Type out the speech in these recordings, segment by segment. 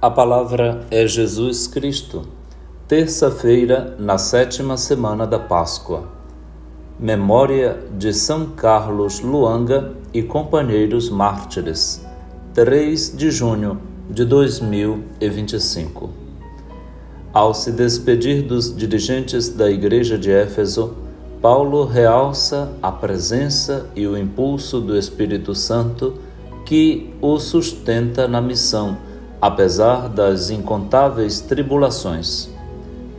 A palavra é Jesus Cristo. Terça-feira, na 7ª semana da Páscoa. Memória de São Carlos Luanga e companheiros mártires. 3 de junho de 2025. Ao se despedir dos dirigentes da Igreja de Éfeso, Paulo realça a presença e o impulso do Espírito Santo que o sustenta na missão, apesar das incontáveis tribulações.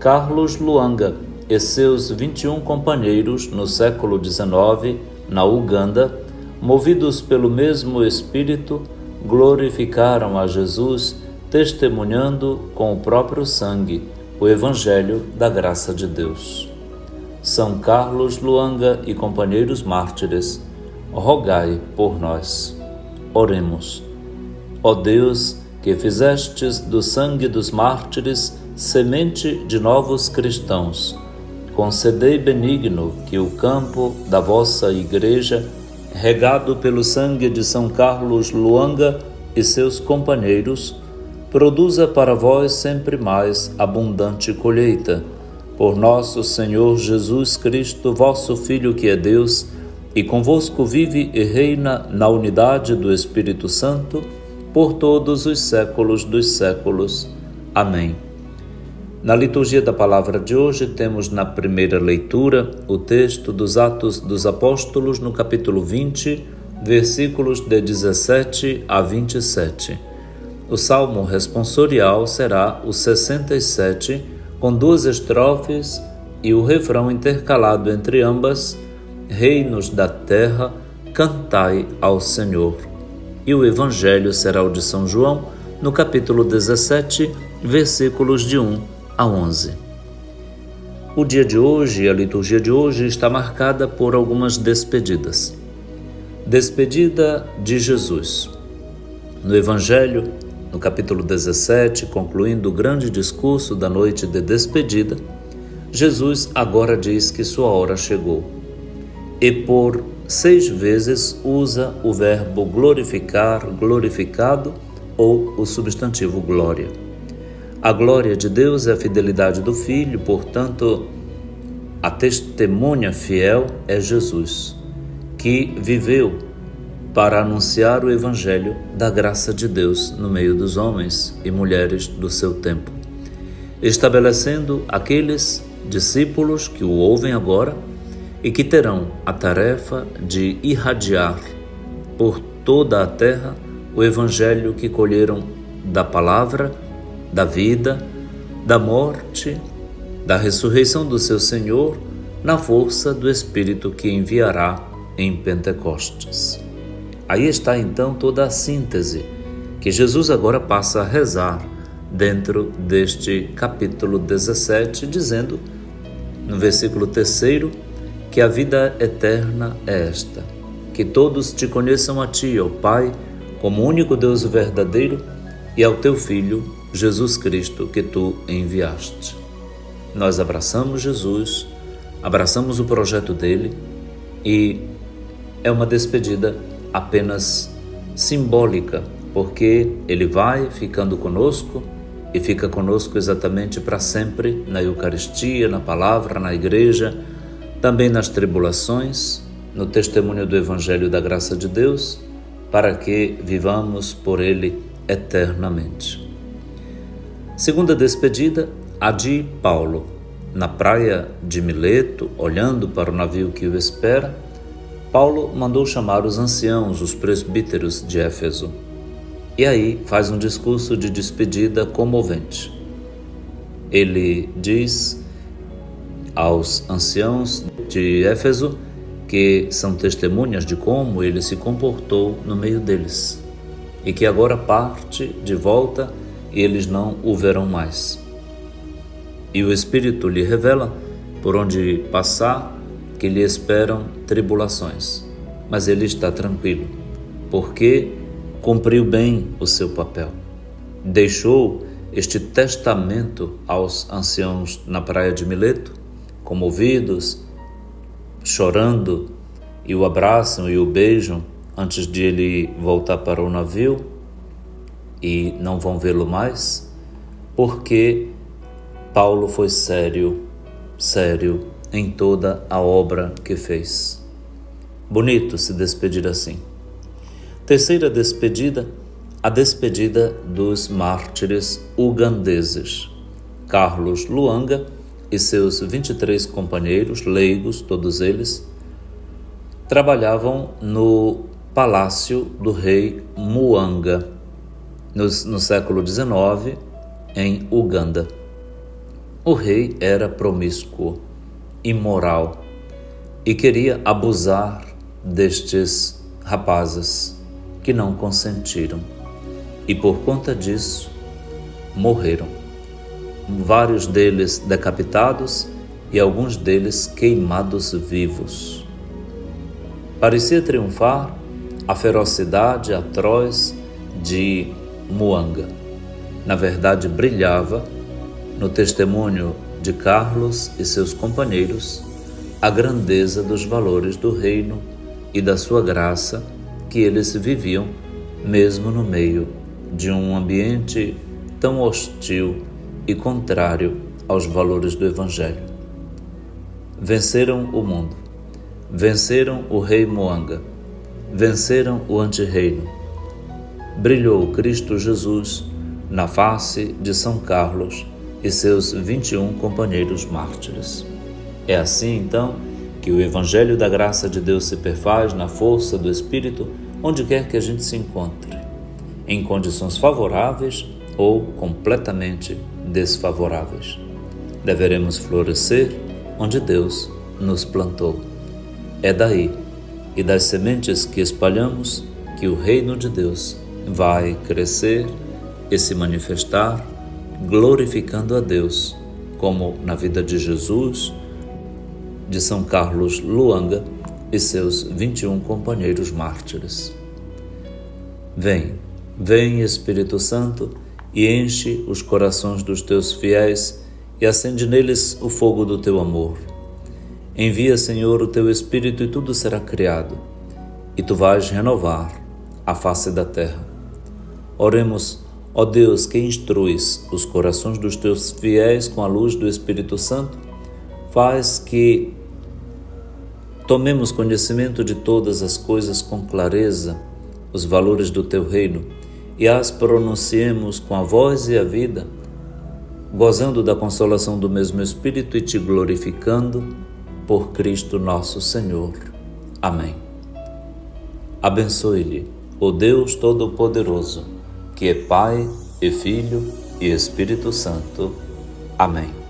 Carlos Luanga e seus 21 companheiros no século XIX, na Uganda, movidos pelo mesmo Espírito, glorificaram a Jesus, testemunhando com o próprio sangue o Evangelho da graça de Deus. São Carlos Luanga e companheiros mártires, rogai por nós. Oremos. Ó Deus, que fizestes do sangue dos mártires semente de novos cristãos, concedei benigno que o campo da vossa Igreja, regado pelo sangue de São Carlos Luanga e seus companheiros, produza para vós sempre mais abundante colheita. Por nosso Senhor Jesus Cristo, vosso Filho, que é Deus, e convosco vive e reina na unidade do Espírito Santo, por todos os séculos dos séculos. Amém. Na liturgia da palavra de hoje, temos na primeira leitura o texto dos Atos dos Apóstolos, no capítulo 20, versículos de 17 a 27. O salmo responsorial será o 67, com 2 estrofes e o refrão intercalado entre ambas: Reinos da terra, cantai ao Senhor. E o Evangelho será o de São João, no capítulo 17, versículos de 1 a 11. O dia de hoje, a liturgia de hoje, está marcada por algumas despedidas. Despedida de Jesus. No Evangelho, no capítulo 17, concluindo o grande discurso da noite de despedida, Jesus agora diz que sua hora chegou. E por 6 vezes usa o verbo glorificar, glorificado, ou o substantivo glória. A glória de Deus é a fidelidade do Filho, portanto, a testemunha fiel é Jesus, que viveu para anunciar o Evangelho da graça de Deus no meio dos homens e mulheres do seu tempo, estabelecendo aqueles discípulos que o ouvem agora e que terão a tarefa de irradiar por toda a terra o Evangelho que colheram da palavra, da vida, da morte, da ressurreição do seu Senhor, na força do Espírito que enviará em Pentecostes. Aí está então toda a síntese que Jesus agora passa a rezar dentro deste capítulo 17, dizendo, no versículo 3º, que a vida eterna é esta: que todos te conheçam a ti, ó Pai, como único Deus verdadeiro, e ao teu Filho, Jesus Cristo, que tu enviaste. Nós abraçamos Jesus, abraçamos o projeto dele, e é uma despedida apenas simbólica, porque ele vai ficando conosco e fica conosco exatamente para sempre, na Eucaristia, na palavra, na igreja, também nas tribulações, no testemunho do Evangelho da graça de Deus, para que vivamos por ele eternamente. Segunda despedida, a de Paulo. Na praia de Mileto, olhando para o navio que o espera, Paulo mandou chamar os anciãos, os presbíteros de Éfeso. E aí faz um discurso de despedida comovente. Ele diz aos anciãos de Éfeso que são testemunhas de como ele se comportou no meio deles e que agora parte de volta e eles não o verão mais. E o Espírito lhe revela, por onde passar, que lhe esperam tribulações, mas ele está tranquilo, porque cumpriu bem o seu papel. Deixou este testamento aos anciãos na praia de Mileto, comovidos, chorando, e o abraçam e o beijam antes de ele voltar para o navio. e não vão vê-lo mais, porque Paulo foi sério em toda a obra que fez. Bonito se despedir assim. Terceira despedida, a despedida dos mártires ugandeses. Carlos Luanga e seus 23 companheiros, leigos, todos eles, trabalhavam no palácio do rei Mwanga, no século XIX, em Uganda. O rei era promíscuo, imoral, e queria abusar destes rapazes que não consentiram. E por conta disso, morreram. Vários deles decapitados e alguns deles queimados vivos. Parecia triunfar a ferocidade atroz de Mwanga. Na verdade, brilhava no testemunho de Carlos e seus companheiros a grandeza dos valores do reino e da sua graça que eles viviam, mesmo no meio de um ambiente tão hostil e contrário aos valores do Evangelho. Venceram o mundo, venceram o rei Mwanga, venceram o antirreino. Brilhou Cristo Jesus na face de São Carlos e seus 21 companheiros mártires. É assim, então, que o Evangelho da graça de Deus se perfaz na força do Espírito, onde quer que a gente se encontre, em condições favoráveis ou completamente desfavoráveis. Deveremos florescer onde Deus nos plantou. É daí e das sementes que espalhamos que o reino de Deus vai crescer e se manifestar, glorificando a Deus, como na vida de Jesus, de São Carlos Luanga e seus 21 companheiros mártires. Vem Espírito Santo, e enche os corações dos teus fiéis e acende neles o fogo do teu amor. Envia, Senhor, o teu Espírito e tudo será criado, e tu vais renovar a face da terra. Oremos, ó Deus, que instruis os corações dos teus fiéis com a luz do Espírito Santo, faz que tomemos conhecimento de todas as coisas com clareza, os valores do teu reino, e as pronunciemos com a voz e a vida, gozando da consolação do mesmo Espírito e te glorificando por Cristo nosso Senhor. Amém. Abençoe-lhe o Deus Todo-Poderoso, que é Pai e Filho e Espírito Santo. Amém.